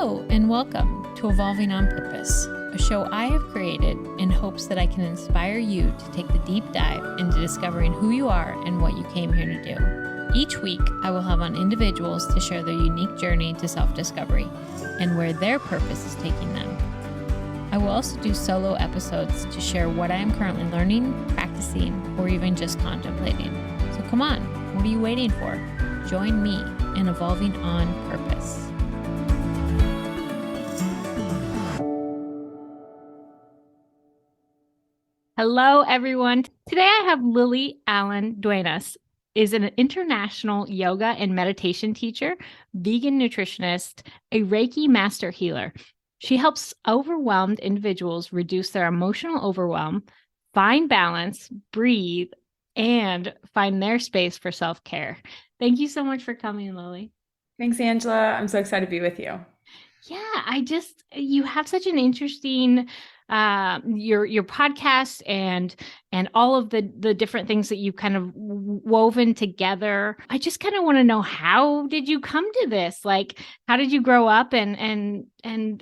Hello and welcome to Evolving on Purpose, a show I have created in hopes that I can inspire you to take the deep dive into discovering who you are and what you came here to do. Each week, I will have on individuals to share their unique journey to self-discovery and where their purpose is taking them. I will also do solo episodes to share what I am currently learning, practicing, or even just contemplating. So come on, what are you waiting for? Join me in Evolving on Purpose. Hello, everyone. Today I have Lily Allen-Duenas, is an international yoga and meditation teacher, vegan nutritionist, a Reiki Master healer. She helps overwhelmed individuals reduce their emotional overwhelm, find balance, breathe, and find their space for self-care. Thank you so much for coming, Lily. Thanks, Angela. I'm so excited to be with you. Yeah, you have such an interesting your podcast and all of the different things that you kind of woven together. I just kind of want to know, how did you come to this? Like, how did you grow up and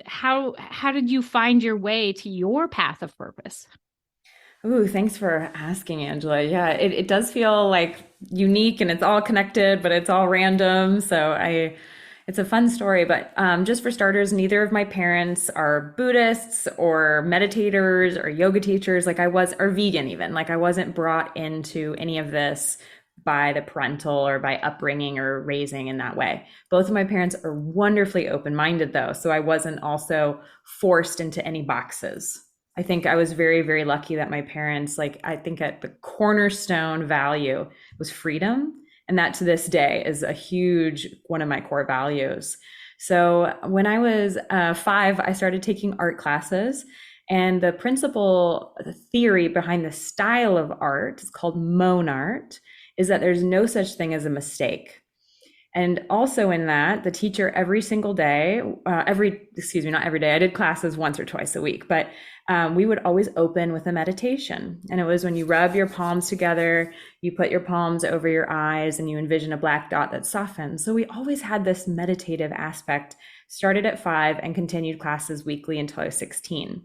how did you find your way to your path of purpose? Ooh, thanks for asking, Angela. Yeah, it does feel like unique and it's all connected, but it's all random. It's a fun story. But just for starters, neither of my parents are Buddhists or meditators or yoga teachers. Or vegan even. Like I wasn't brought into any of this by the parental or by upbringing or raising in that way. Both of my parents are wonderfully open-minded though. So I wasn't also forced into any boxes. I think I was very, very lucky that my parents, I think at the cornerstone value was freedom. And that to this day is a huge one of my core values. So when I was 5, I started taking art classes. And the principal theory behind the style of art is called Mon art, is that there's no such thing as a mistake. And also in that, the teacher every single day, not every day, I did classes once or twice a week, but we would always open with a meditation. And it was when you rub your palms together, you put your palms over your eyes and you envision a black dot that softens. So we always had this meditative aspect, started at 5 and continued classes weekly until I was 16.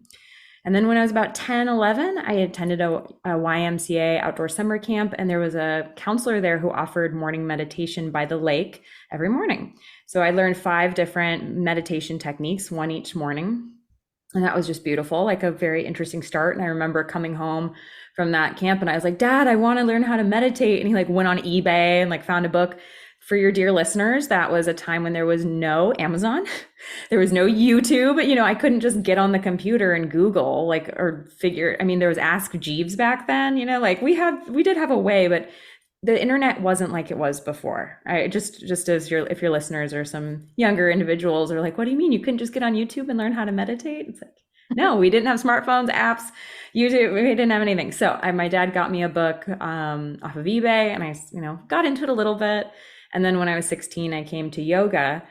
And then when I was about 10, 11, I attended a YMCA outdoor summer camp, and there was a counselor there who offered morning meditation by the lake every morning. So I learned 5 different meditation techniques, one each morning. And that was just beautiful, like a very interesting start. And I remember coming home from that camp and I was like, Dad, I want to learn how to meditate. And he went on eBay and found a book. For your dear listeners, that was a time when there was no Amazon, there was no YouTube. I couldn't just get on the computer and Google there was Ask Jeeves back then. We did have a way, but the internet wasn't like it was before. Right? Just as if your listeners or some younger individuals are like, what do you mean you couldn't just get on YouTube and learn how to meditate? It's like, no, we didn't have smartphones, apps, YouTube. We didn't have anything. So my dad got me a book off of eBay, and I got into it a little bit. And then when I was 16, I came to yoga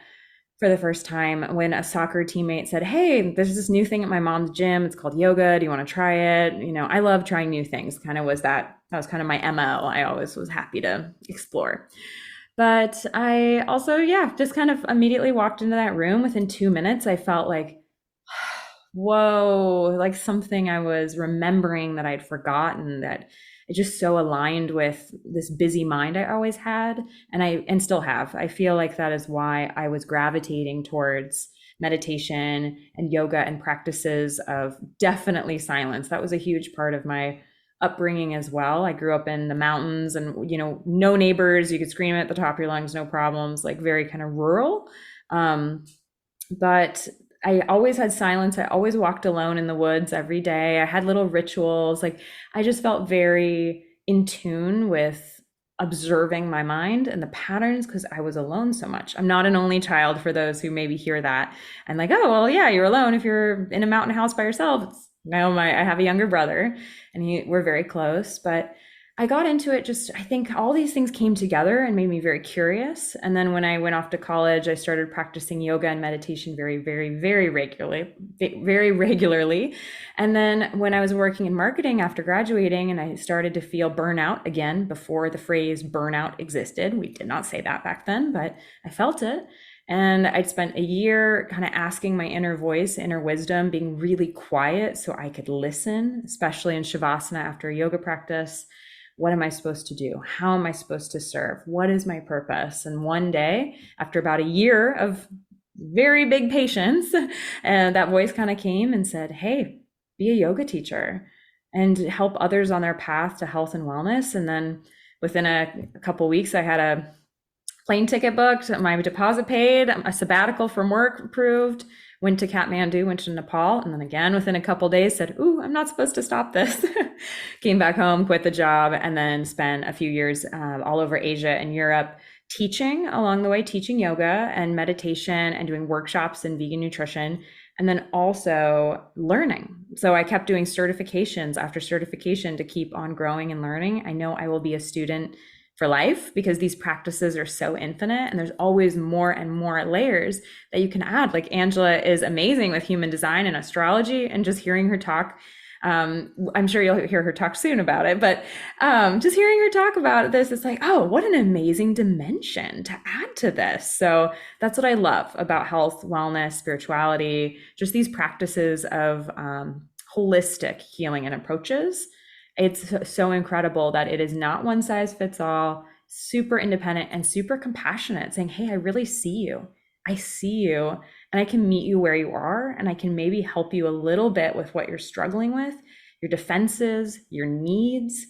for the first time when a soccer teammate said, hey, there's this new thing at my mom's gym. It's called yoga. Do you want to try it? I love trying new things. That was kind of my MO. I always was happy to explore. But I also, just kind of immediately walked into that room. Within 2 minutes, I felt like, whoa, like something I was remembering that I'd forgotten, that it just so aligned with this busy mind I always had and still have. I feel like that is why I was gravitating towards meditation and yoga and practices of definitely silence. That was a huge part of my upbringing as well. I grew up in the mountains and, no neighbors. You could scream at the top of your lungs, no problems, very kind of rural. But I always had silence. I always walked alone in the woods every day. I had little rituals. I just felt very in tune with observing my mind and the patterns because I was alone so much. I'm not an only child, for those who maybe hear that. And oh, well, yeah, you're alone if you're in a mountain house by yourself. I have a younger brother and we're very close, but I got into it I think all these things came together and made me very curious. And then when I went off to college, I started practicing yoga and meditation very, very, very regularly. And then when I was working in marketing after graduating and I started to feel burnout again, before the phrase burnout existed, we did not say that back then, but I felt it. And I'd spent a year kind of asking my inner voice, inner wisdom, being really quiet so I could listen, especially in Shavasana after a yoga practice. What am I supposed to do? How am I supposed to serve? What is my purpose? And one day, after about a year of very big patience, and that voice kind of came and said, "Hey, be a yoga teacher and help others on their path to health and wellness." And then within a couple weeks, I had a plane ticket booked, my deposit paid, a sabbatical from work approved, went to Kathmandu, went to Nepal, and then again within a couple days said, "Ooh, I'm not supposed to stop this." Came back home, quit the job, and then spent a few years all over Asia and Europe teaching along the way, teaching yoga and meditation and doing workshops in vegan nutrition, and then also learning. So I kept doing certifications after certification to keep on growing and learning. I know I will be a student for life because these practices are so infinite and there's always more and more layers that you can add. Like Angela is amazing with human design and astrology, and just hearing her talk, I'm sure you'll hear her talk soon about it, but just hearing her talk about this, it's like, oh, what an amazing dimension to add to this. So that's what I love about health, wellness, spirituality, just these practices of holistic healing and approaches. It's so incredible that it is not one size fits all, super independent and super compassionate, saying, "Hey, I really see you. I see you, and I can meet you where you are, and I can maybe help you a little bit with what you're struggling with, your defenses, your needs."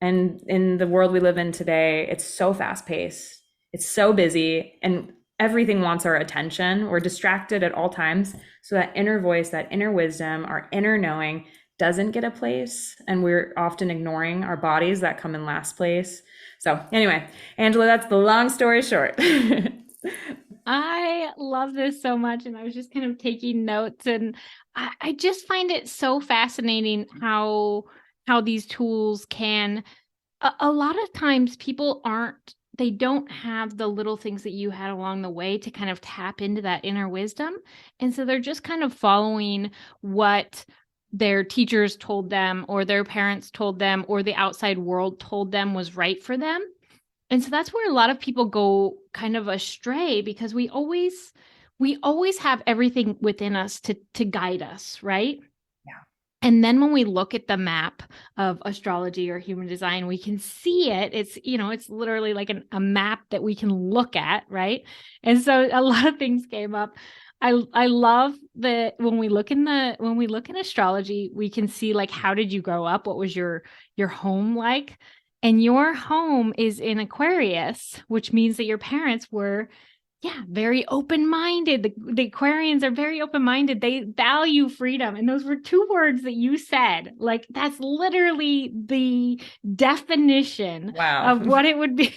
And in the world we live in today, it's so fast paced, it's so busy, and everything wants our attention. We're distracted at all times. So that inner voice, that inner wisdom, our inner knowing doesn't get a place, and we're often ignoring our bodies that come in last place. So anyway, Angela, that's the long story short. I love this so much. And I was just kind of taking notes, and I just find it so fascinating how these tools can, a lot of times people they don't have the little things that you had along the way to kind of tap into that inner wisdom. And so they're just kind of following what their teachers told them or their parents told them or the outside world told them was right for them. And so that's where a lot of people go kind of astray, because we always have everything within us to guide us, right? Yeah. And then when we look at the map of astrology or human design, we can see it. It's, it's literally like a map that we can look at, right? And so a lot of things came up. I love that when we look in astrology, we can see, like, how did you grow up? What was your home like? And your home is in Aquarius, which means that your parents were, very open-minded. The Aquarians are very open-minded. They value freedom. And those were two words that you said. Like, that's literally the definition Wow. of what it would be.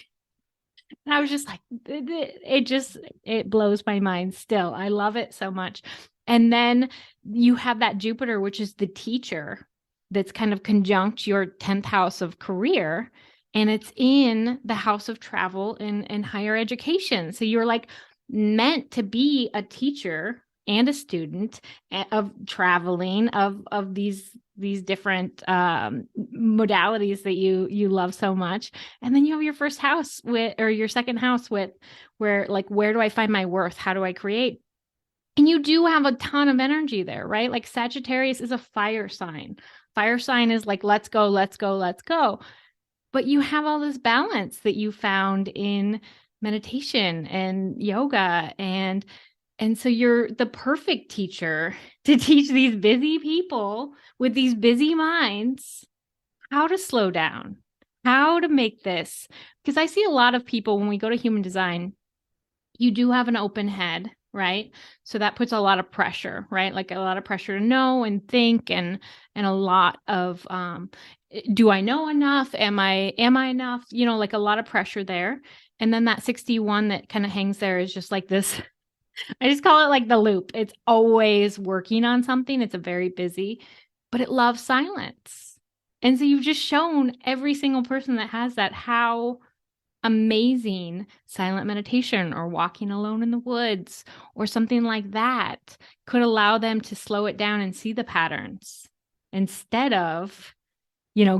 And I was just like, it blows my mind still. I love it so much. And then you have that Jupiter, which is the teacher, that's kind of conjunct your 10th house of career. And it's in the house of travel and higher education. So you're like meant to be a teacher and a student of traveling, of these different modalities that you love so much. And then you have your first house or your second house where do I find my worth? How do I create? And you do have a ton of energy there, right? Like Sagittarius is a fire sign. Fire sign is like, let's go, let's go, let's go. But you have all this balance that you found in meditation and yoga. And so you're the perfect teacher to teach these busy people with these busy minds how to slow down, how to make this. Because I see a lot of people when we go to human design, you do have an open head, right? So that puts a lot of pressure, right? Like a lot of pressure to know and think, and a lot of, do I know enough? Am I enough? Like a lot of pressure there. And then that 61 that kind of hangs there is just like this. I just call it like the loop. It's always working on something. It's a very busy, but it loves silence. And so you've just shown every single person that has that how amazing silent meditation or walking alone in the woods or something like that could allow them to slow it down and see the patterns instead of,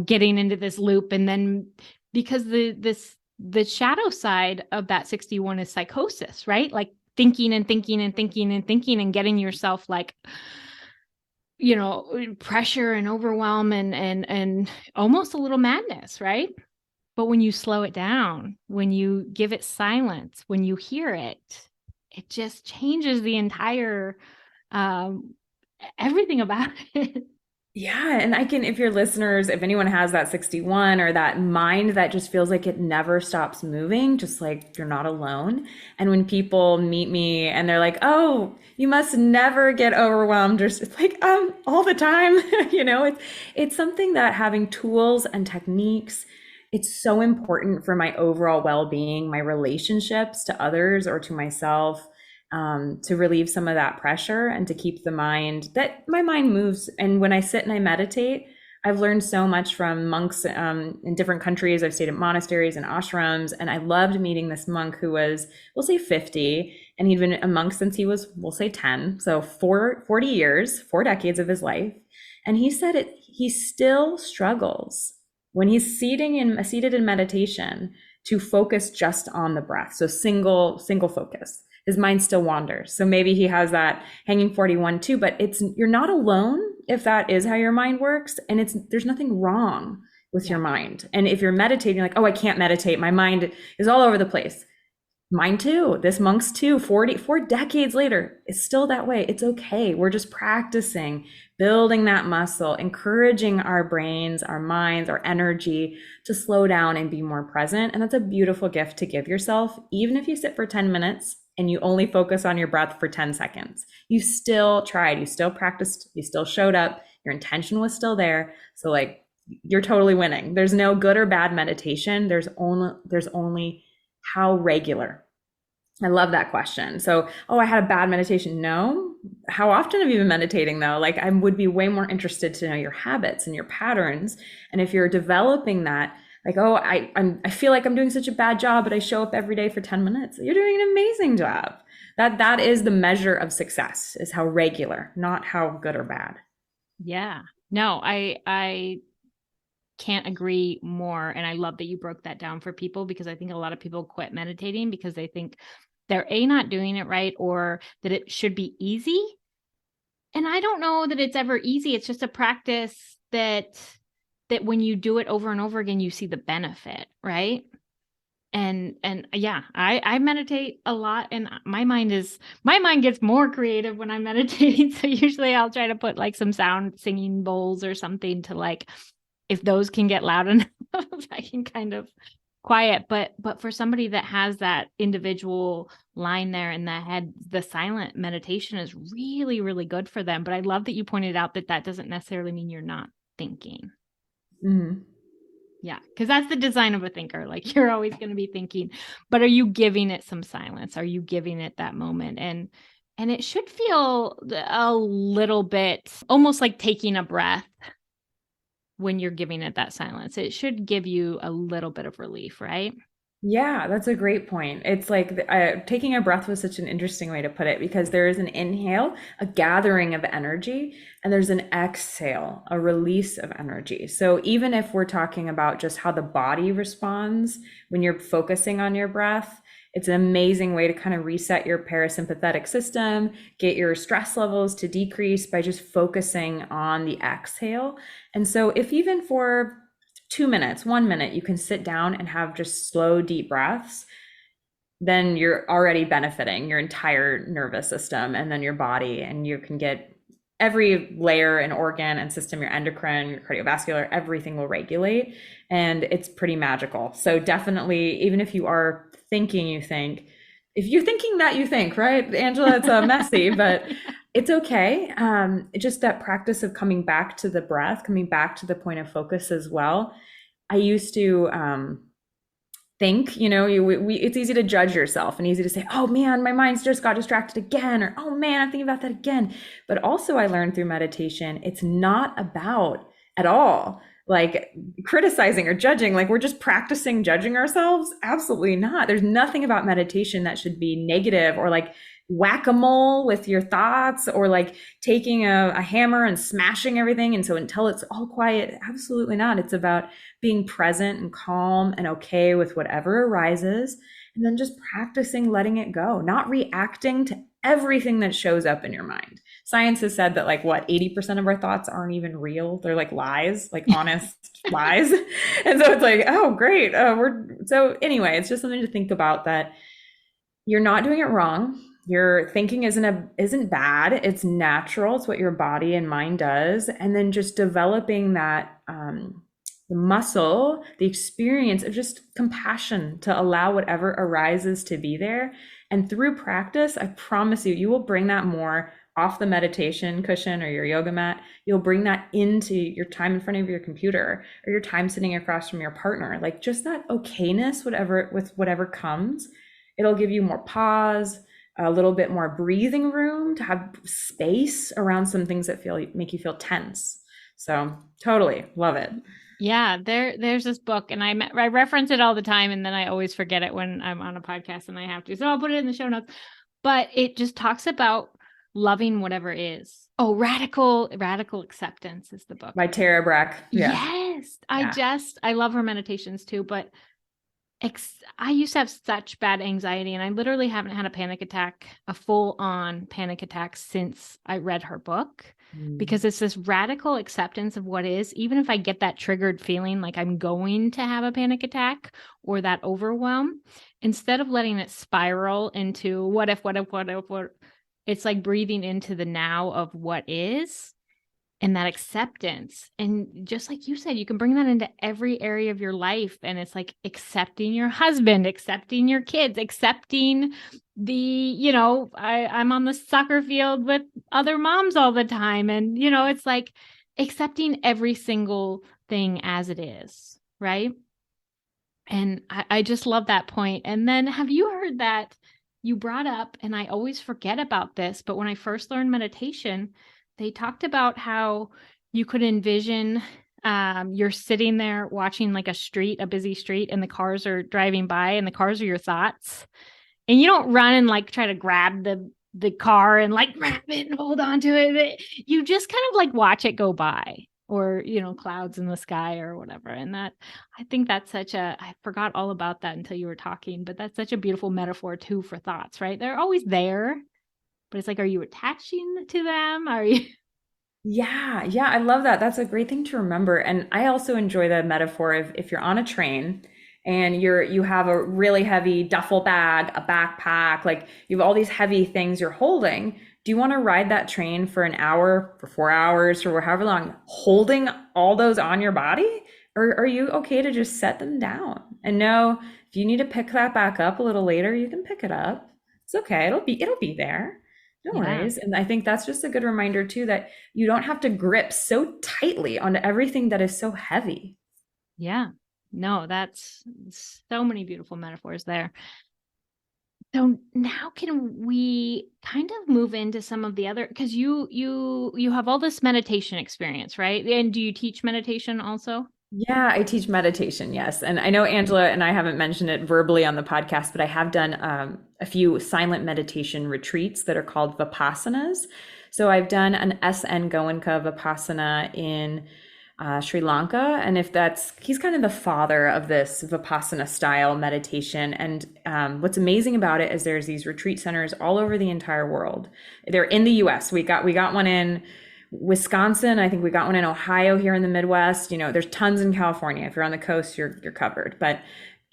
getting into this loop. And then because the shadow side of that 61 is psychosis, right? Like thinking and thinking and thinking and thinking and getting yourself like, pressure and overwhelm and almost a little madness, right? But when you slow it down, when you give it silence, when you hear it, it just changes the entire everything about it. Yeah, and if your listeners, if anyone has that 61 or that mind that just feels like it never stops moving, just like you're not alone. And when people meet me and they're like, "Oh, you must never get overwhelmed," or it's like, all the time, it's something that having tools and techniques, it's so important for my overall well-being, my relationships to others or to myself, to relieve some of that pressure and to keep my mind moves. And when I sit and I meditate, I've learned so much from monks in different countries. I've stayed at monasteries and ashrams, and I loved meeting this monk who was, we'll say 50, and he'd been a monk since he was, we'll say 10. So 40 years, 4 decades of his life. And he said he still struggles when he's seated in meditation to focus just on the breath. So single focus. His mind still wanders. So maybe he has that hanging 41 too, but you're not alone if that is how your mind works. And there's nothing wrong with your mind. And if you're meditating, you're like, oh, I can't meditate. My mind is all over the place. Mine too. This monk's too. 4 decades later, it's still that way. It's okay. We're just practicing, building that muscle, encouraging our brains, our minds, our energy to slow down and be more present. And that's a beautiful gift to give yourself. Even if you sit for 10 minutes and you only focus on your breath for 10 seconds, you still tried, you still practiced, you still showed up, your intention was still there. So like, you're totally winning. There's no good or bad meditation. There's only how regular. I love that question. So, I had a bad meditation. No. How often have you been meditating though? Like, I would be way more interested to know your habits and your patterns. And if you're developing that, like, I feel like I'm doing such a bad job, but I show up every day for 10 minutes. You're doing an amazing job. That is the measure of success, is how regular, not how good or bad. Yeah. No, I can't agree more. And I love that you broke that down for people, because I think a lot of people quit meditating because they think they're not doing it right, or that it should be easy. And I don't know that it's ever easy. It's just a practice that when you do it over and over again, you see the benefit, right? And yeah, I meditate a lot, and my mind gets more creative when I'm meditating. So usually I'll try to put like some sound singing bowls or something to, like, if those can get loud enough, I can kind of quiet. But for somebody that has that individual line there in the head, the silent meditation is really, really good for them. But I love that you pointed out that doesn't necessarily mean you're not thinking. Mm-hmm. Yeah, because that's the design of a thinker. Like, you're always going to be thinking, but are you giving it some silence? Are you giving it that moment? And it should feel a little bit almost like taking a breath. When you're giving it that silence, it should give you a little bit of relief, right? Yeah, that's a great point. It's like taking a breath was such an interesting way to put it, because there is an inhale, a gathering of energy, and there's an exhale, a release of energy. So even if we're talking about just how the body responds when you're focusing on your breath, it's an amazing way to kind of reset your parasympathetic system, get your stress levels to decrease by just focusing on the exhale. And so if even for 2 minutes, 1 minute, you can sit down and have just slow, deep breaths, then you're already benefiting your entire nervous system and then your body, and you can get every layer and organ and system, your endocrine, your cardiovascular, everything will regulate, and it's pretty magical. So definitely, even if you are thinking, if you're thinking that you think, right, Angela, it's messy, but it's okay. Just that practice of coming back to the breath, coming back to the point of focus as well. I used to think, it's easy to judge yourself and easy to say, oh man, my mind's just got distracted again, or oh man, I'm thinking about that again. But also I learned through meditation, it's not about at all like criticizing or judging, like we're just practicing judging ourselves. Absolutely not. There's nothing about meditation that should be negative or like whack-a-mole with your thoughts, or like taking a hammer and smashing everything. And so until it's all quiet, absolutely not. It's about being present and calm and okay with whatever arises. And then just practicing letting it go, not reacting to everything that shows up in your mind. Science has said that like what 80% of our thoughts aren't even real. They're like lies, like honest lies. And so it's like, oh great. We're so anyway, it's just something to think about, that you're not doing it wrong. Your thinking isn't bad. It's natural. It's what your body and mind does. And then just developing that the muscle, the experience of just compassion to allow whatever arises to be there. And through practice, I promise you, you will bring that more off the meditation cushion or your yoga mat. You'll bring that into your time in front of your computer or your time sitting across from your partner. Like just that okayness, whatever comes. It'll give you more pause, a little bit more breathing room, to have space around some things that make you feel tense. So totally love it. Yeah, there's this book, and I reference it all the time, and then I always forget it when I'm on a podcast and I have to. So I'll put it in the show notes. But it just talks about loving whatever is. Oh, radical acceptance is the book. By Tara Brach. Yeah. Yes. I love her meditations too, but I used to have such bad anxiety, and I literally haven't had a full-on panic attack since I read her book, because it's this radical acceptance of what is. Even if I get that triggered feeling like I'm going to have a panic attack or that overwhelm, instead of letting it spiral into what if, it's like breathing into the now of what is. And that acceptance. And just like you said, you can bring that into every area of your life. And it's like accepting your husband, accepting your kids, accepting I'm on the soccer field with other moms all the time. And, it's like accepting every single thing as it is. Right. And I just love that point. And then have you heard that you brought up, and I always forget about this, but when I first learned meditation, they talked about how you could envision you're sitting there watching like a busy street, and the cars are driving by, and the cars are your thoughts. And you don't run and like try to grab the car and like grab it and hold on to it. You just kind of like watch it go by, or, clouds in the sky or whatever. And I think that's I forgot all about that until you were talking, but that's such a beautiful metaphor too for thoughts, right? They're always there. But it's like, are you attaching to them? Are you? Yeah, I love that. That's a great thing to remember. And I also enjoy the metaphor of if you're on a train and you have a really heavy duffel bag, a backpack, like you have all these heavy things you're holding. Do you want to ride that train for an hour, for 4 hours, or however long, holding all those on your body? Or are you okay to just set them down and know if you need to pick that back up a little later, you can pick it up. It's okay. It'll be there. No worries. And I think that's just a good reminder too, that you don't have to grip so tightly onto everything that is so heavy. Yeah. No, that's so many beautiful metaphors there. So now can we kind of move into some of the other, because you have all this meditation experience, right? And do you teach meditation also? Yeah, I teach meditation, yes. And I know Angela and I haven't mentioned it verbally on the podcast, but I have done a few silent meditation retreats that are called Vipassanas. So I've done an S.N. Goenka Vipassana in Sri Lanka. And he's kind of the father of this Vipassana style meditation. And what's amazing about it is there's these retreat centers all over the entire world. They're in the US. We got one in Wisconsin. I think we got one in Ohio here in the Midwest. There's tons in California. If you're on the coast, you're covered. But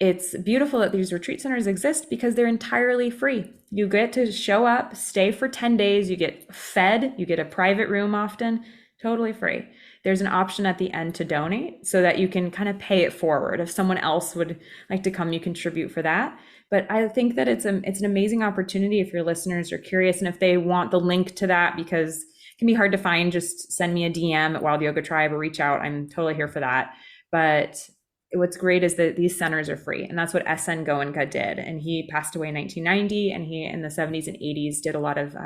it's beautiful that these retreat centers exist because they're entirely free. You get to show up, stay for 10 days. You get fed. You get a private room often, totally free. There's an option at the end to donate so that you can kind of pay it forward. If someone else would like to come, you contribute for that. But I think that it's an amazing opportunity if your listeners are curious, and if they want the link to that, because can be hard to find, just send me a DM at Wild Yoga Tribe or reach out. I'm totally here for that. But what's great is that these centers are free. And that's what S.N. Goenka did. And he passed away in 1990. And he, in the 70s and 80s, did a lot of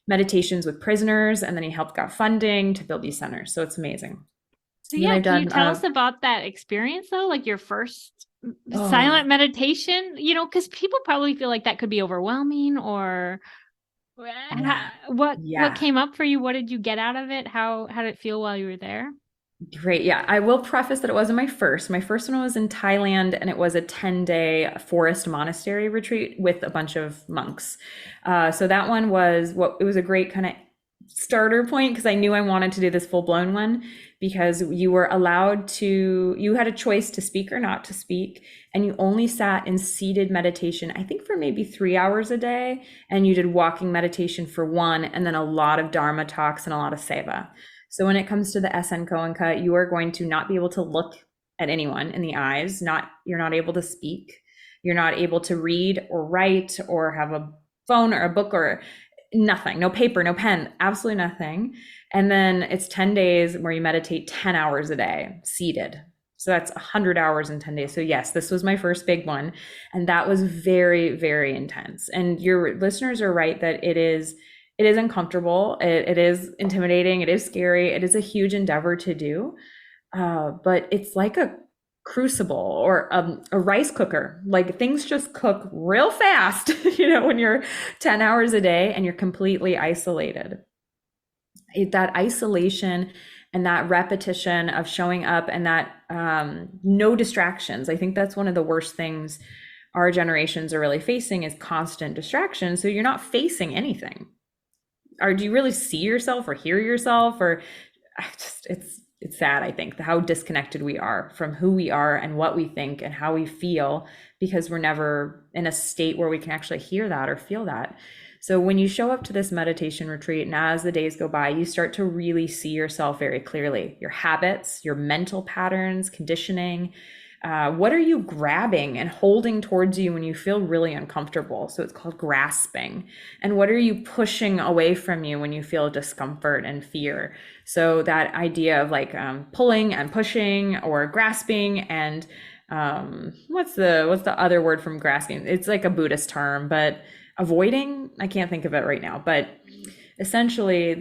meditations with prisoners. And then he helped got funding to build these centers. So it's amazing. So yeah, can you tell us about that experience though? Like your first silent meditation, because people probably feel like that could be overwhelming, or what came up for you? What did you get out of it? How did it feel while you were there? Great. Yeah, I will preface that it wasn't my first. My first one was in Thailand, and it was a 10-day forest monastery retreat with a bunch of monks. So that one was what it was a great kind of starter point because I knew I wanted to do this full blown one because you were allowed to, you had a choice to speak or not to speak, and you only sat in seated meditation, I think for maybe 3 hours a day, and you did walking meditation for one, and then a lot of Dharma talks and a lot of seva. So when it comes to the SN Koenka, you are going to not be able to look at anyone in the eyes. You're not able to speak. You're not able to read or write or have a phone or a book or nothing, no paper, no pen, absolutely nothing. And then it's 10 days where you meditate 10 hours a day, seated. So that's 100 hours in 10 days. So yes, this was my first big one. And that was very, very intense. And your listeners are right that it is uncomfortable. It is intimidating. It is scary. It is a huge endeavor to do. But it's like a crucible or a rice cooker. Like things just cook real fast, when you're 10 hours a day and you're completely isolated. That isolation and that repetition of showing up and that no distractions. I think that's one of the worst things our generations are really facing is constant distraction. So you're not facing anything. Or do you really see yourself or hear yourself? Or it's sad, I think, how disconnected we are from who we are and what we think and how we feel because we're never in a state where we can actually hear that or feel that. So when you show up to this meditation retreat and as the days go by, you start to really see yourself very clearly, your habits, your mental patterns, conditioning. What are you grabbing and holding towards you when you feel really uncomfortable? So it's called grasping. And what are you pushing away from you when you feel discomfort and fear? So that idea of like pulling and pushing or grasping and what's the other word from grasping? It's like a Buddhist term, but avoiding, I can't think of it right now, but essentially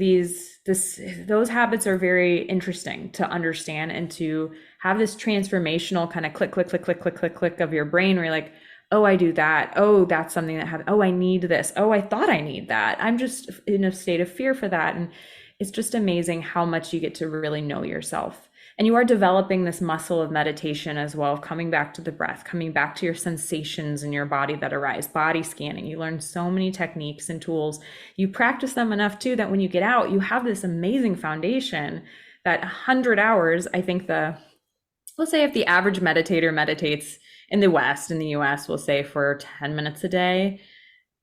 those habits are very interesting to understand and to have this transformational kind of click, click, click, click, click, click, click of your brain where you're like, oh, I do that. Oh, that's something that happened. Oh, I need this. Oh, I thought I need that. I'm just in a state of fear for that. And it's just amazing how much you get to really know yourself. And you are developing this muscle of meditation as well, of coming back to the breath, coming back to your sensations in your body that arise, body scanning. You learn so many techniques and tools. You practice them enough too that when you get out, you have this amazing foundation that 100 hours, I think let's say if the average meditator meditates in the West, in the US, we'll say for 10 minutes a day,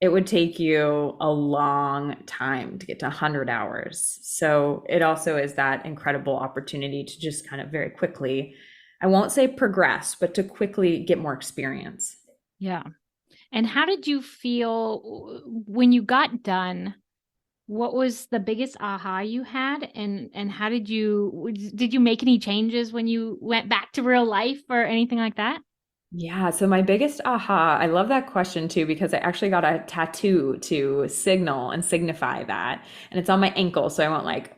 it would take you a long time to get to 100 hours. So it also is that incredible opportunity to just kind of very quickly, I won't say progress, but to quickly get more experience. Yeah. And how did you feel when you got done? What was the biggest aha you had? And how did you make any changes when you went back to real life or anything like that? Yeah, so my biggest aha, I love that question too, because I actually got a tattoo to signal and signify that. And it's on my ankle, so I won't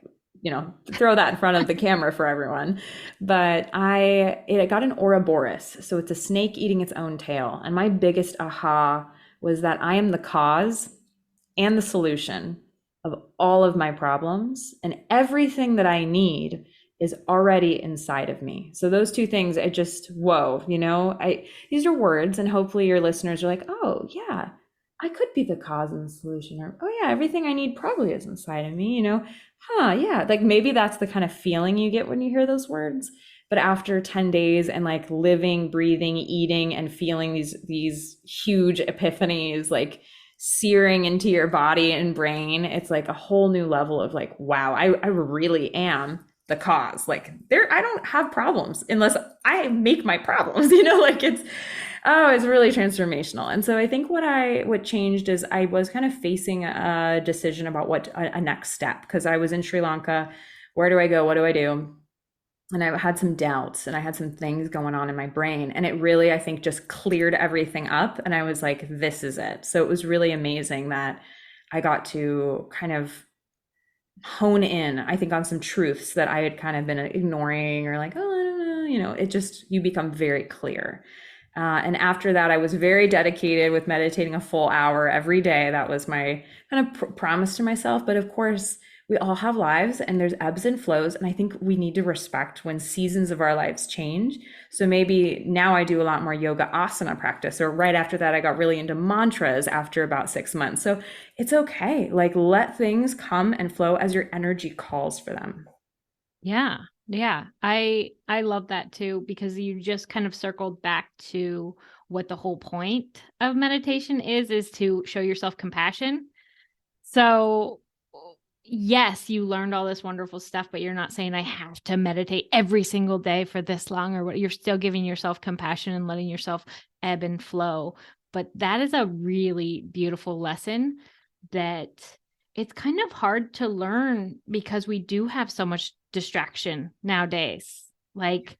throw that in front of the camera for everyone. But I got an Ouroboros, so it's a snake eating its own tail. And my biggest aha was that I am the cause and the solution of all of my problems, and everything that I need is already inside of me. So those two things, I just, whoa, these are words, and hopefully your listeners are like, oh yeah, I could be the cause and the solution, or oh yeah, everything I need probably is inside of me, yeah, like maybe that's the kind of feeling you get when you hear those words. But after 10 days and like living, breathing, eating, and feeling these huge epiphanies, like searing into your body and brain, it's like a whole new level of like, wow, I really am the cause. Like I don't have problems unless I make my problems, like it's really transformational. And so I think what changed is I was kind of facing a decision about what a next step, because I was in Sri Lanka. Where do I go? What do I do? And I had some doubts and I had some things going on in my brain, and it really, I think, just cleared everything up. And I was like, this is it. So it was really amazing that I got to kind of hone in, I think, on some truths that I had kind of been ignoring or like, oh, I don't know, it just, you become very clear. And after that, I was very dedicated with meditating a full hour every day. That was my kind of promise to myself. But of course, we all have lives and there's ebbs and flows. And I think we need to respect when seasons of our lives change. So maybe now I do a lot more yoga asana practice, or right after that, I got really into mantras after about 6 months. So it's okay. Like let things come and flow as your energy calls for them. Yeah. Yeah. I love that too, because you just kind of circled back to what the whole point of meditation is to show yourself compassion. So yes, you learned all this wonderful stuff, but you're not saying I have to meditate every single day for this long or what. You're still giving yourself compassion and letting yourself ebb and flow. But that is a really beautiful lesson that it's kind of hard to learn because we do have so much distraction nowadays. Like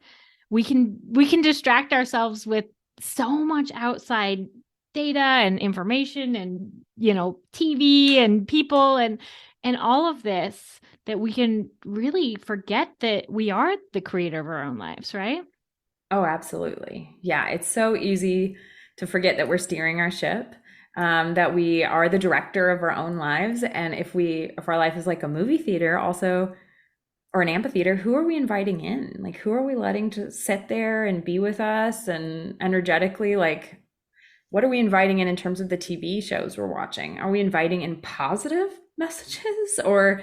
we can distract ourselves with so much outside data and information and TV and people and all of this, that we can really forget that we are the creator of our own lives, right? Oh, absolutely. Yeah, it's so easy to forget that we're steering our ship, that we are the director of our own lives. And if our life is like a movie theater, also, or an amphitheater, who are we inviting in? Like, who are we letting to sit there and be with us and energetically, like, what are we inviting in terms of the TV shows we're watching? Are we inviting in positive messages or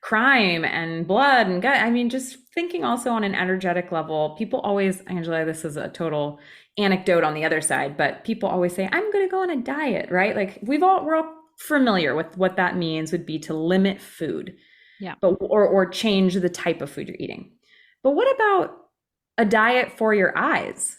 crime and blood and gut? I mean, just thinking also on an energetic level. People always, Angela, this is a total anecdote on the other side, but people always say, I'm going to go on a diet, right? Like we're all familiar with what that means would be to limit food, Yeah. but or change the type of food you're eating. But what about a diet for your eyes?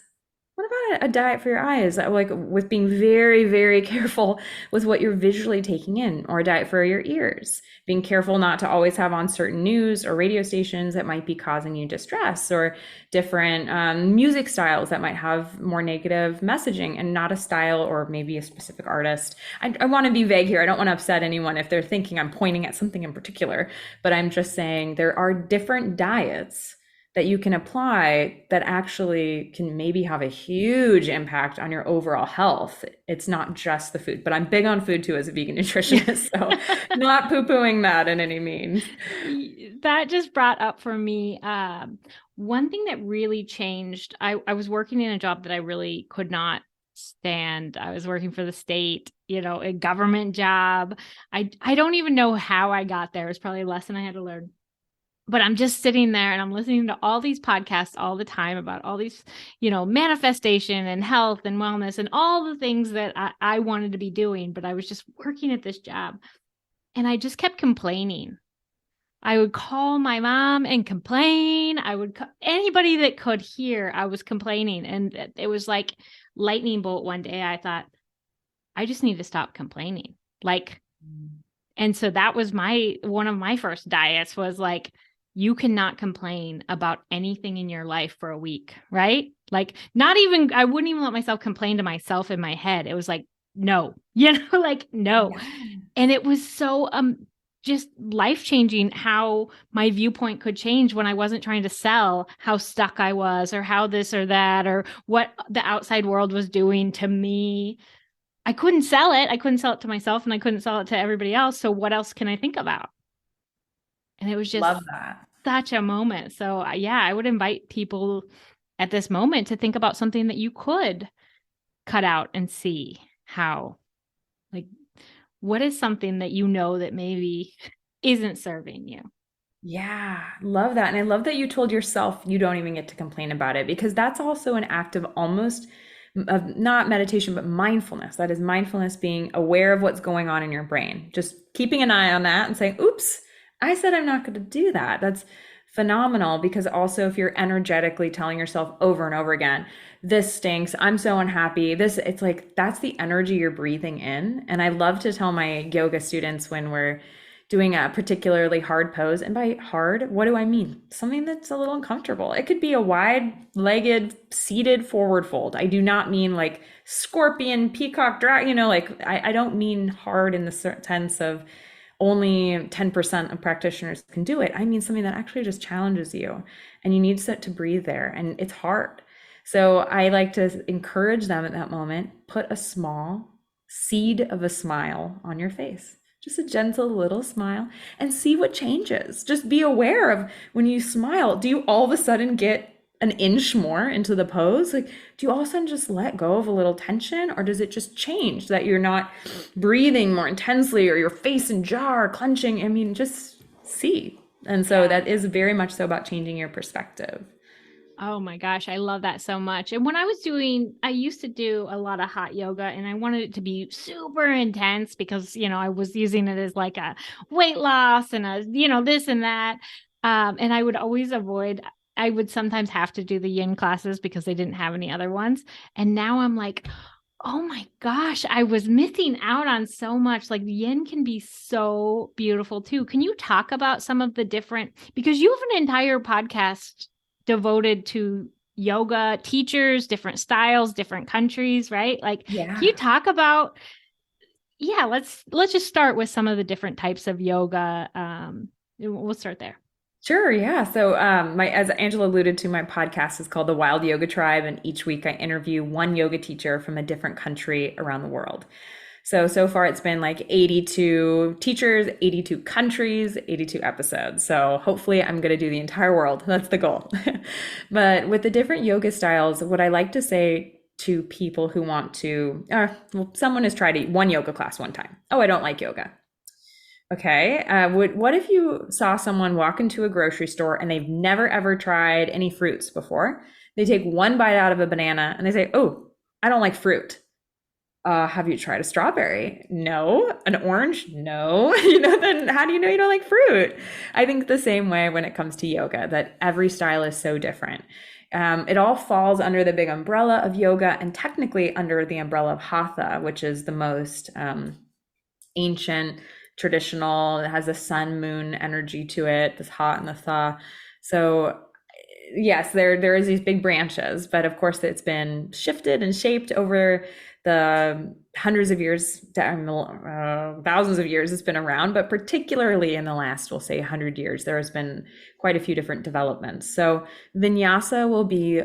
What about a diet for your eyes? Like with being very, very careful with what you're visually taking in, or a diet for your ears, being careful not to always have on certain news or radio stations that might be causing you distress, or different music styles that might have more negative messaging and not a style or maybe a specific artist. I want to be vague here. I don't want to upset anyone if they're thinking I'm pointing at something in particular, but I'm just saying there are different diets that you can apply that actually can maybe have a huge impact on your overall health. It's not just the food, but I'm big on food too as a vegan nutritionist, so not poo-pooing that in any means. That just brought up for me one thing that really changed. I was working in a job that I really could not stand. I was working for the state, a government job. I don't even know how I got there. It was probably a lesson I had to learn. But I'm just sitting there and I'm listening to all these podcasts all the time about all these, manifestation and health and wellness and all the things that I wanted to be doing. But I was just working at this job and I just kept complaining. I would call my mom and complain. Anybody that could hear, I was complaining. And it was like lightning bolt one day. I thought, I just need to stop complaining. And so that was one of my first diets was like, you cannot complain about anything in your life for a week, right? Like I wouldn't even let myself complain to myself in my head. It was like, no, no. Yeah. And it was so just life-changing how my viewpoint could change when I wasn't trying to sell how stuck I was or how this or that or what the outside world was doing to me. I couldn't sell it. I couldn't sell it to myself and I couldn't sell it to everybody else. So what else can I think about? And it was just Love that. Such a moment. So yeah, I would invite people at this moment to think about something that you could cut out and see how, what is something that that maybe isn't serving you. Yeah, love that. And I love that you told yourself you don't even get to complain about it, because that's also an act of almost of not meditation, but mindfulness. That is mindfulness, being aware of what's going on in your brain, just keeping an eye on that and saying, oops, I said I'm not going to do that. That's phenomenal, because also if you're energetically telling yourself over and over again, this stinks, I'm so unhappy, it's like that's the energy you're breathing in. And I love to tell my yoga students when we're doing a particularly hard pose, and by hard, what do I mean? Something that's a little uncomfortable. It could be a wide-legged seated forward fold. I do not mean like scorpion, peacock, drag, I don't mean hard in the sense of only 10% of practitioners can do it. I mean something that actually just challenges you, and you need to breathe there, and it's hard. So I like to encourage them at that moment, put a small seed of a smile on your face. Just a gentle little smile and see what changes. Just be aware of when you smile, do you all of a sudden get an inch more into the pose? Like, do you all of a sudden just let go of a little tension, or does it just change that you're not breathing more intensely or your face and jaw are clenching? I mean, just see. And so Yeah. that is very much so about changing your perspective. Oh my gosh, I love that so much. And when I used to do a lot of hot yoga and I wanted it to be super intense because, I was using it as like a weight loss and this and that. And I would sometimes have to do the yin classes because they didn't have any other ones. And now I'm like, oh my gosh, I was missing out on so much. Like yin can be so beautiful too. Can you talk about some of the different, because you have an entire podcast devoted to yoga teachers, different styles, different countries, right? Like, can you Yeah. talk about, yeah, let's just start with some of the different types of yoga. We'll start there. Sure, yeah. So, as Angela alluded to, my podcast is called The Wild Yoga Tribe, and each week I interview one yoga teacher from a different country around the world. So far it's been like 82 teachers, 82 countries, 82 episodes. So hopefully I'm going to do the entire world. That's the goal. But with the different yoga styles, what I like to say to people who want to, someone has tried one yoga class one time. Oh, I don't like yoga. Okay. What if you saw someone walk into a grocery store and they've never ever tried any fruits before? They take one bite out of a banana and they say, "Oh, I don't like fruit." Have you tried a strawberry? No. An orange? No. Then how do you know you don't like fruit? I think the same way when it comes to yoga, that every style is so different. It all falls under the big umbrella of yoga and technically under the umbrella of hatha, which is the most ancient, traditional. It has a sun moon energy to it, this hot and the tha. So yes, there is these big branches, but of course it's been shifted and shaped over the hundreds of years, thousands of years it's been around, but particularly in the last, we'll say 100 years, there has been quite a few different developments. So vinyasa will be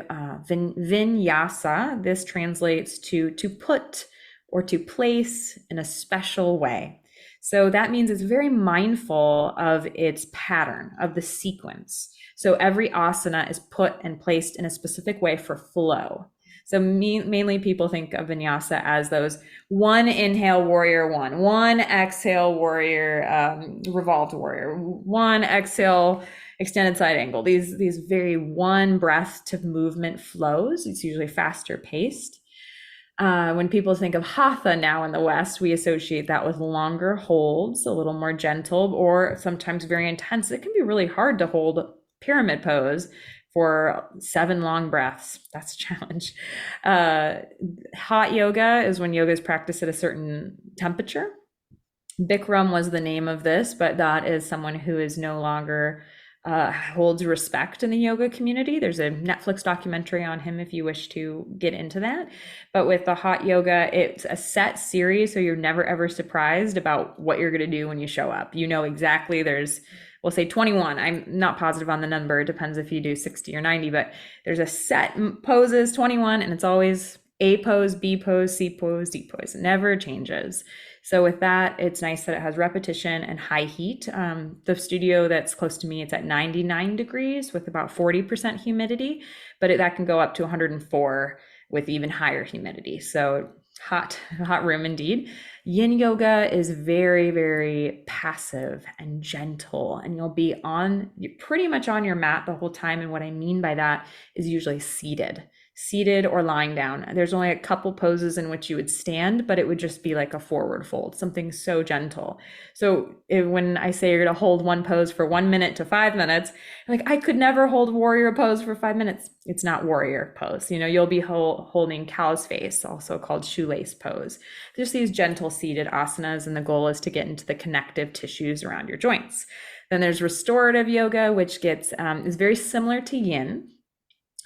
vinyasa. This translates to put or to place in a special way. So that means it's very mindful of its pattern, of the sequence. So every asana is put and placed in a specific way for flow. So mainly people think of vinyasa as those one inhale warrior one exhale warrior, revolved warrior, one exhale extended side angle. These very one breath to movement flows. It's usually faster paced. When people think of hatha now in the West, we associate that with longer holds, a little more gentle, or sometimes very intense. It can be really hard to hold pyramid pose for 7 long breaths. That's a challenge. Hot yoga is when yoga is practiced at a certain temperature. Bikram was the name of this, but that is someone who is no longer holds respect in the yoga community. There's a Netflix documentary on him if you wish to get into that. But with the hot yoga, it's a set series, so you're never ever surprised about what you're going to do when you show up. You know exactly. We'll say 21. I'm not positive on the number. It depends if you do 60 or 90, but there's a set poses, 21, and it's always A pose, B pose, C pose, D pose. It never changes. So with that, it's nice that it has repetition and high heat. The studio that's close to me, it's at 99 degrees with about 40% humidity, but that can go up to 104 with even higher humidity. So hot room indeed. Yin yoga is very, very passive and gentle, and you're pretty much on your mat the whole time. And what I mean by that is usually seated or lying down. There's only a couple poses in which you would stand, but it would just be like a forward fold, something so gentle. So when I say you're going to hold one pose for 1 minute to 5 minutes, like I could never hold warrior pose for 5 minutes. It's not warrior pose. You'll be holding cow's face, also called shoelace pose. Just these gentle seated asanas, and the goal is to get into the connective tissues around your joints. Then there's restorative yoga, which is very similar to yin.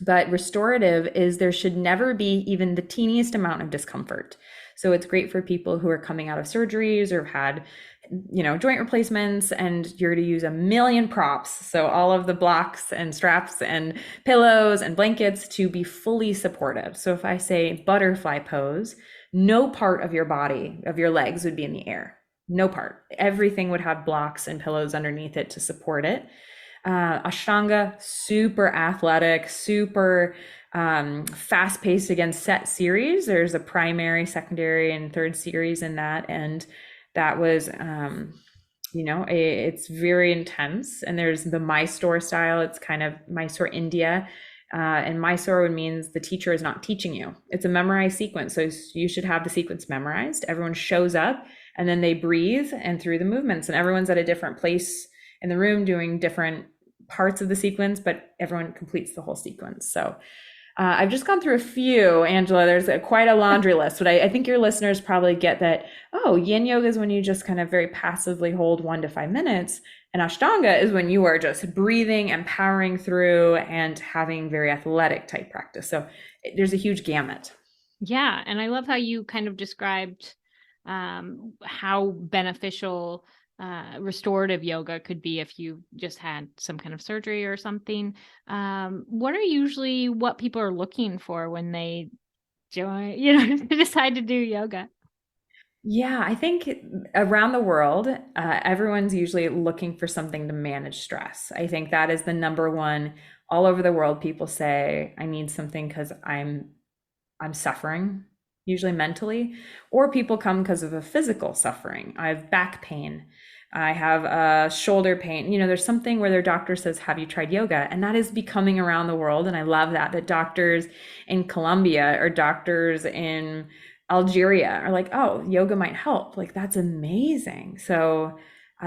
But restorative is there should never be even the teeniest amount of discomfort. So it's great for people who are coming out of surgeries or have had, joint replacements, and you're to use a million props. So all of the blocks and straps and pillows and blankets to be fully supportive. So if I say butterfly pose, no part of your body, of your legs would be in the air. no part. Everything would have blocks and pillows underneath it to support it. Ashtanga, super athletic, super fast paced, again, set series. There's a primary, secondary, and third series in that. And that was, it's very intense. And there's the Mysore style. It's kind of Mysore, India. And Mysore means the teacher is not teaching you. It's a memorized sequence. So you should have the sequence memorized. Everyone shows up and then they breathe and through the movements. And everyone's at a different place in the room doing different parts of the sequence, but everyone completes the whole sequence. So I've just gone through a few, Angela. There's quite a laundry list, but I think your listeners probably get that, oh, yin yoga is when you just kind of very passively hold 1 to 5 minutes. And Ashtanga is when you are just breathing and powering through and having very athletic type practice. So there's a huge gamut. Yeah. And I love how you kind of described how beneficial restorative yoga could be if you just had some kind of surgery or something. What are usually what people are looking for when they decide to do yoga? Yeah, I think around the world, everyone's usually looking for something to manage stress. I think that is the number one. All over the world, people say, I need something because I'm suffering, usually mentally, or people come because of a physical suffering. I have back pain. I have shoulder pain. There's something where their doctor says, have you tried yoga? And that is becoming around the world. And I love that doctors in Colombia or doctors in Algeria are like, oh, yoga might help. Like, that's amazing. So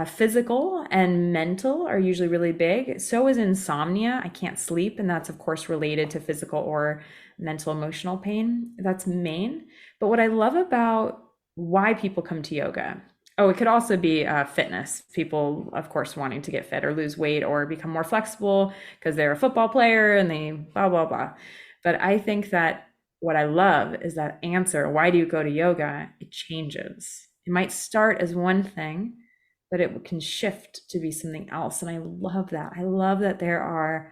physical and mental are usually really big. So is insomnia. I can't sleep. And that's, of course, related to physical or mental emotional pain. That's main. But what I love about why people come to yoga, oh, it could also be fitness. People, of course, wanting to get fit or lose weight or become more flexible because they're a football player and they blah, blah, blah. But I think that what I love is that answer, why do you go to yoga? It changes. It might start as one thing, but it can shift to be something else. And I love that. I love that there are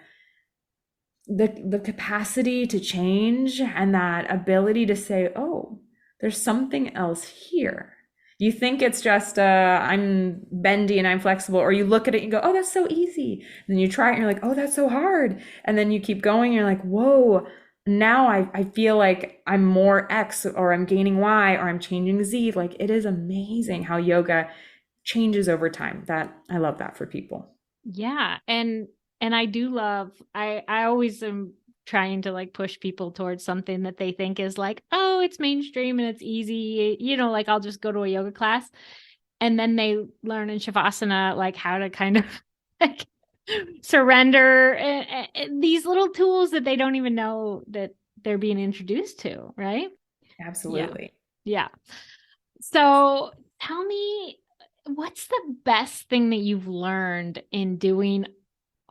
the capacity to change and that ability to say, oh, there's something else here. You think it's just I'm bendy and I'm flexible, or you look at it and go, oh, that's so easy. And then you try it and you're like, oh, that's so hard. And then you keep going and you're like, whoa, now I feel like I'm more X, or I'm gaining Y, or I'm changing Z. Like, it is amazing how yoga changes over time. That I love that for people. Yeah. And I do love, I always am trying to like push people towards something that they think is like, oh, it's mainstream and it's easy. Like I'll just go to a yoga class, and then they learn in Shavasana, like how to kind of like surrender these little tools that they don't even know that they're being introduced to. Right. Absolutely. Yeah. So tell me, what's the best thing that you've learned in doing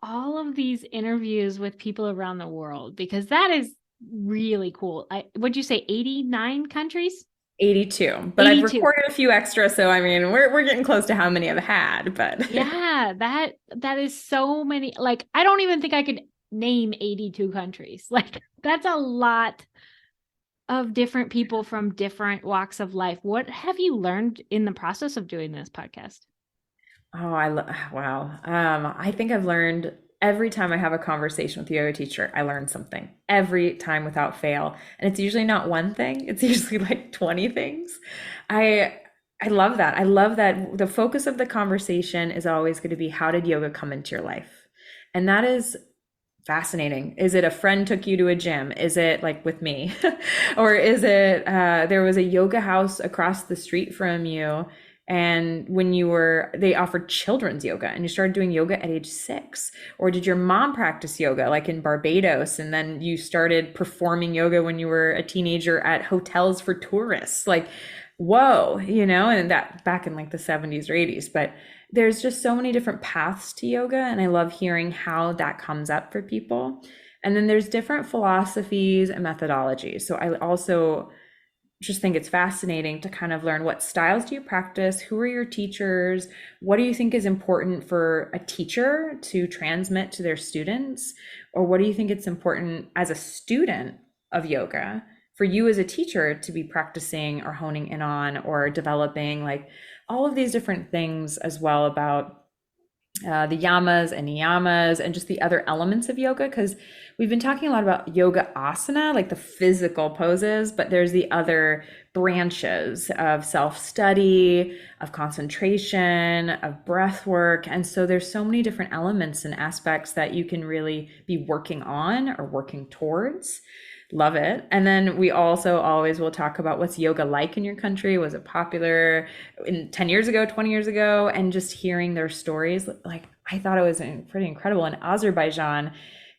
all of these interviews with people around the world? Because that is really cool. What'd you say, 89 countries? 82, but 82. I've recorded a few extra, so I mean, we're getting close to how many I've had, but yeah, that is so many. Like, I don't even think I could name 82 countries. Like, that's a lot of different people from different walks of life. What have you learned in the process of doing this podcast? Oh, wow. I think I've learned every time I have a conversation with a yoga teacher, I learn something every time without fail. And it's usually not one thing. It's usually like 20 things. I love that. I love that the focus of the conversation is always going to be, how did yoga come into your life? And that is fascinating. Is it a friend took you to a gym? Is it like with me? Or is it there was a yoga house across the street from you, and they offered children's yoga and you started doing yoga at age 6? Or did your mom practice yoga like in Barbados, and then you started performing yoga when you were a teenager at hotels for tourists? Like, whoa, and that back in like the 70s or 80s. But there's just so many different paths to yoga, and I love hearing how that comes up for people. And then there's different philosophies and methodologies. So I also just think it's fascinating to kind of learn, what styles do you practice? Who are your teachers? What do you think is important for a teacher to transmit to their students? Or what do you think it's important as a student of yoga for you as a teacher to be practicing or honing in on or developing? Like, all of these different things as well about the yamas and niyamas and just the other elements of yoga, because we've been talking a lot about yoga asana, like the physical poses, but there's the other branches of self-study, of concentration, of breath work. And so there's so many different elements and aspects that you can really be working on or working towards. Love it. And then we also always will talk about what's yoga like in your country. Was it popular 10 years ago, 20 years ago? And just hearing their stories, like I thought it was pretty incredible. In Azerbaijan,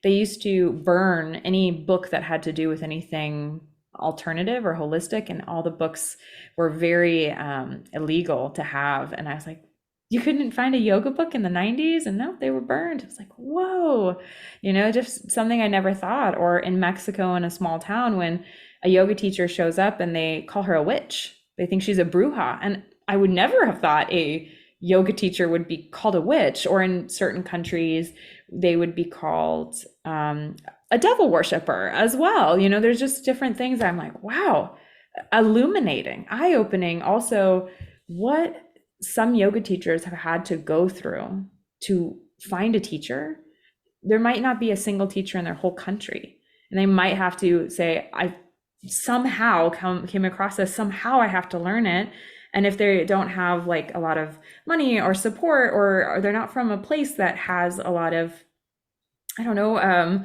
they used to burn any book that had to do with anything alternative or holistic, and all the books were very illegal to have. And I was like, you couldn't find a yoga book in the 90s? And no, they were burned. It was like, whoa, just something I never thought. Or in Mexico, in a small town, when a yoga teacher shows up and they call her a witch, they think she's a bruja. And I would never have thought a yoga teacher would be called a witch. Or in certain countries, they would be called a devil worshiper as well. There's just different things. I'm like, wow, illuminating, eye-opening. Also, what some yoga teachers have had to go through to find a teacher. There might not be a single teacher in their whole country, and they might have to say, I somehow came across this, somehow I have to learn it. And if they don't have like a lot of money or support, or they're not from a place that has a lot of, I don't know,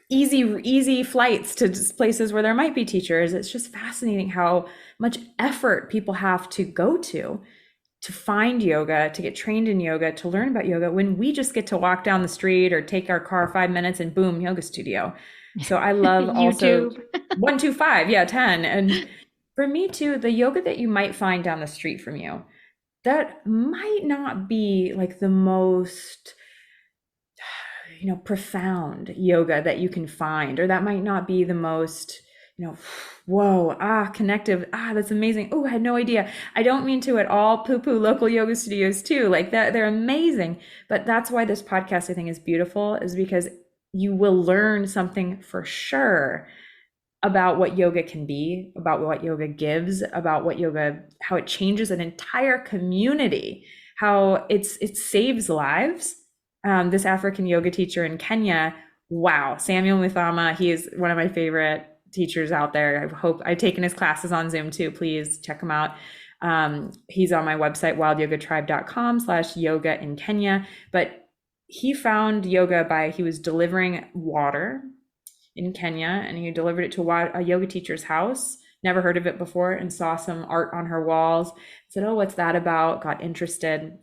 easy flights to places where there might be teachers, it's just fascinating how much effort people have to go to find yoga, to get trained in yoga, to learn about yoga, when we just get to walk down the street or take our car 5 minutes and boom, yoga studio. So I love also 125, 10. And for me too, the yoga that you might find down the street from you, that might not be like the most profound yoga that you can find, or that might not be the most whoa, connective, that's amazing. Oh, I had no idea. I don't mean to at all poo-poo local yoga studios too. Like that, they're amazing. But that's why this podcast, I think, is beautiful, is because you will learn something for sure about what yoga can be, about what yoga gives, about what yoga, how it changes an entire community, how it saves lives. This African yoga teacher in Kenya, wow, Samuel Muthama, he is one of my favorite teachers out there. I've taken his classes on Zoom too. Please check him out. He's on my website, wildyogatribe.com/yoga in Kenya. But he found yoga he was delivering water in Kenya, and he delivered it to a yoga teacher's house. Never heard of it before, and saw some art on her walls. Said, oh, what's that about? Got interested.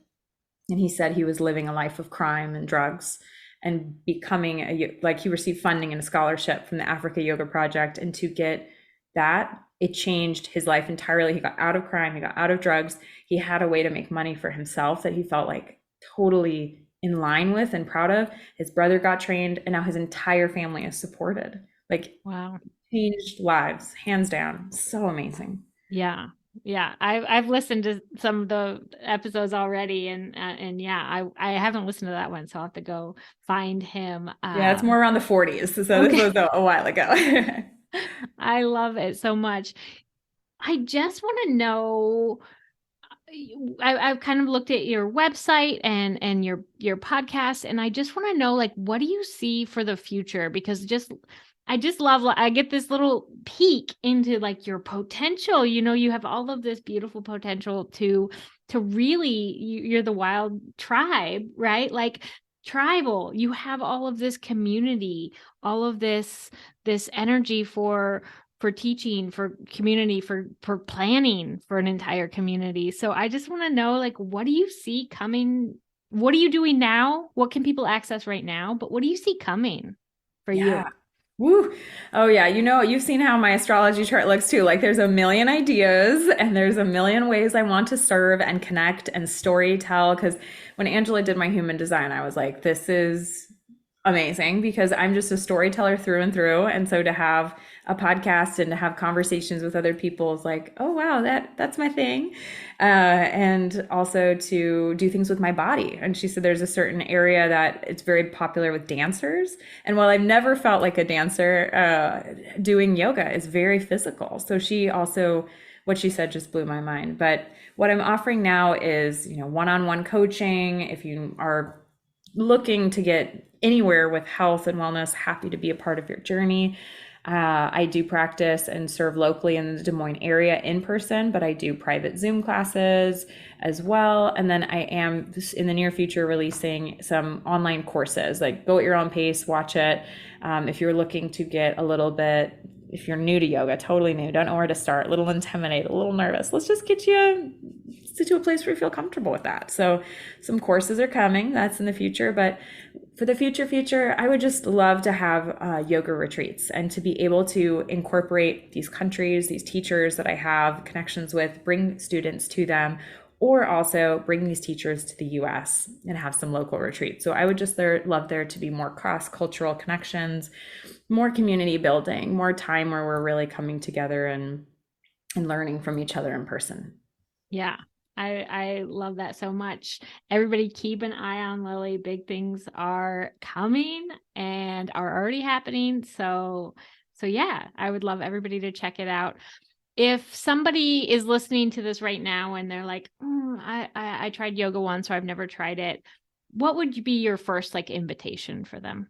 And he said he was living a life of crime and drugs, and becoming he received funding and a scholarship from the Africa Yoga Project. And to get that, it changed his life entirely. He got out of crime, he got out of drugs. He had a way to make money for himself that he felt like totally in line with and proud of. His brother got trained, and now his entire family is supported. Like, wow, changed lives, hands down. So amazing. Yeah. Yeah, I've listened to some of the episodes already, and yeah, I haven't listened to that one, so I'll have to go find him. Yeah, it's more around the 40s, so okay. This was a while ago. I love it so much. I just want to know, I've kind of looked at your website and your podcast, and I just want to know, like, what do you see for the future? Because I just love, I get this little peek into like your potential. You have all of this beautiful potential to really, you're the wild tribe, right? Like tribal, you have all of this community, all of this energy for teaching, for community, for planning for an entire community. So I just want to know, like, what do you see coming? What are you doing now? What can people access right now? But what do you see coming for you? Woo. Oh yeah. You've seen how my astrology chart looks too. Like there's a million ideas and there's a million ways I want to serve and connect and story tell. Because when Angela did my human design, I was like, this is amazing, because I'm just a storyteller through and through. And so to have a podcast and to have conversations with other people is like, oh wow, that's my thing. And also to do things with my body. And she said there's a certain area that it's very popular with dancers. And while I've never felt like a dancer, doing yoga is very physical. So she also what she said just blew my mind. But what I'm offering now is, one-on-one coaching. If you are looking to get anywhere with health and wellness, happy to be a part of your journey. I do practice and serve locally in the Des Moines area in person, but I do private Zoom classes as well. And then I am in the near future releasing some online courses, like go at your own pace, watch it. If you're looking to get a little bit, if you're new to yoga, totally new, don't know where to start, a little intimidated, a little nervous, let's just get you to a place where you feel comfortable with that. So some courses are coming, that's in the future, but for the future, I would just love to have yoga retreats and to be able to incorporate these countries, these teachers that I have connections with, bring students to them, or also bring these teachers to the US and have some local retreats. So I would just love there to be more cross-cultural connections, more community building, more time where we're really coming together and learning from each other in person. Yeah. I love that so much. Everybody keep an eye on Lily. Big things are coming and are already happening. So yeah, I would love everybody to check it out. If somebody is listening to this right now and they're like, I tried yoga once, or I've never tried it, what would be your first invitation for them?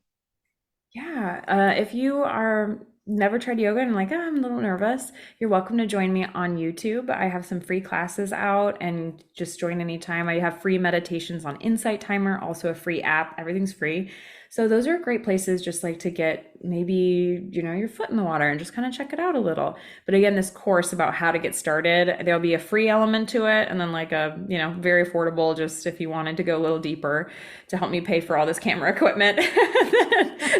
Yeah, if you are never tried yoga and like, I'm a little nervous, you're welcome to join me on YouTube. I have some free classes out and just join anytime. I have free meditations on Insight Timer, also a free app. Everything's free. So those are great places just to get maybe, your foot in the water and just kind of check it out a little. But again, this course about how to get started, there'll be a free element to it. And then a, very affordable, just if you wanted to go a little deeper to help me pay for all this camera equipment,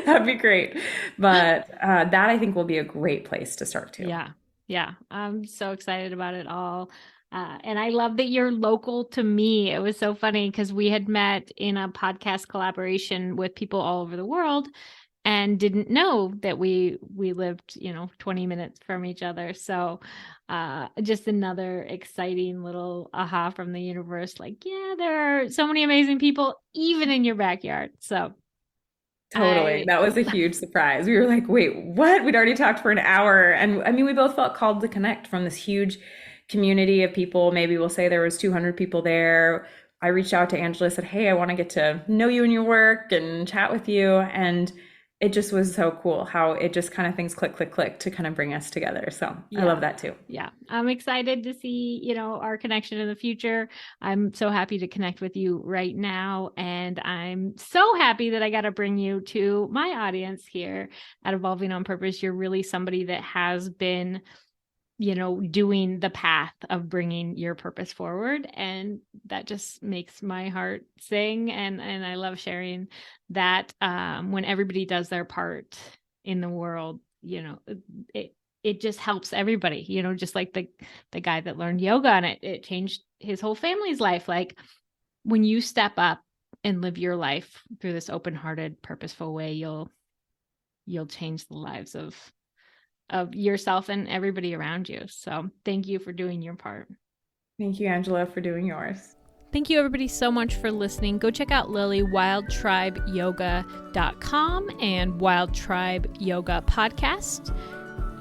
that'd be great. But that I think will be a great place to start too. Yeah. I'm so excited about it all. And I love that you're local to me. It was so funny because we had met in a podcast collaboration with people all over the world and didn't know that we lived, 20 minutes from each other. So just another exciting little aha from the universe. There are so many amazing people, even in your backyard. So totally. That was a huge surprise. We were like, wait, what? We'd already talked for an hour. And I mean, we both felt called to connect from this huge community of people. Maybe we'll say there was 200 people there. I reached out to Angela, said, hey, I want to get to know you and your work and chat with you. And it just was so cool how it just kind of things click to kind of bring us together. So I love that too. Yeah. I'm excited to see, our connection in the future. I'm so happy to connect with you right now. And I'm so happy that I got to bring you to my audience here at Evolving on Purpose. You're really somebody that has been doing the path of bringing your purpose forward. And that just makes my heart sing. And I love sharing that when everybody does their part in the world, it just helps everybody, just like the guy that learned yoga and it changed his whole family's life. When you step up and live your life through this open-hearted, purposeful way, you'll change the lives of yourself and everybody around you. So thank you for doing your part. Thank you, Angela, for doing yours. Thank you, everybody, so much for listening. Go check out Lily, wildtribeyoga.com and Wild Tribe Yoga Podcast.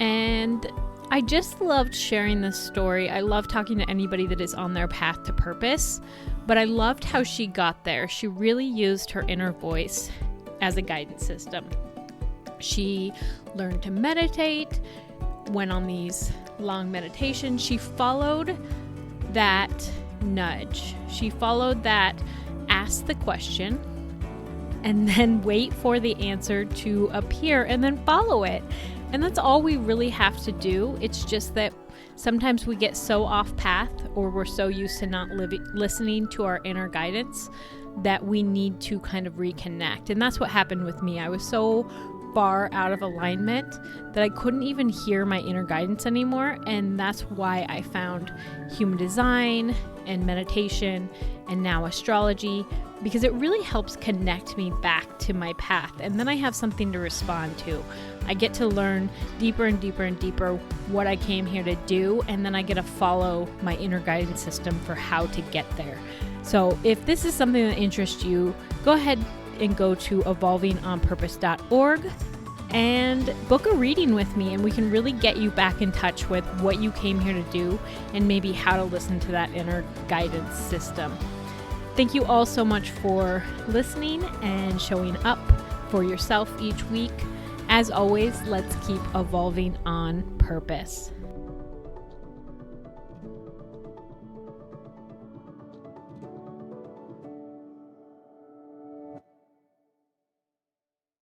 And I just loved sharing this story. I love talking to anybody that is on their path to purpose, but I loved how she got there. She really used her inner voice as a guidance system. She learned to meditate, went on these long meditations. She followed that nudge. She followed that ask the question and then wait for the answer to appear and then follow it. And that's all we really have to do. It's just that sometimes we get so off path or we're so used to not listening to our inner guidance that we need to kind of reconnect. And that's what happened with me. I was so far out of alignment that I couldn't even hear my inner guidance anymore. And that's why I found human design and meditation and now astrology, because it really helps connect me back to my path. And then I have something to respond to. I get to learn deeper and deeper and deeper what I came here to do. And then I get to follow my inner guidance system for how to get there. So if this is something that interests you, go ahead and go to evolvingonpurpose.org and book a reading with me, and we can really get you back in touch with what you came here to do and maybe how to listen to that inner guidance system. Thank you all so much for listening and showing up for yourself each week. As always, let's keep evolving on purpose.